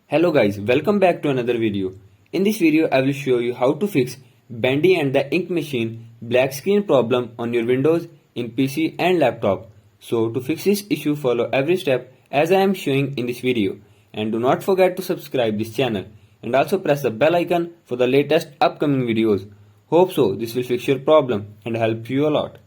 Hello guys, welcome back to another video. In this video I will show you how to fix Bendy and the ink machine black screen problem on your Windows in PC and laptop. So to fix this issue, follow every step as I am showing in this video, and do not forget to subscribe this channel and also press the bell icon for the latest upcoming videos. Hope so this will fix your problem and help you a lot.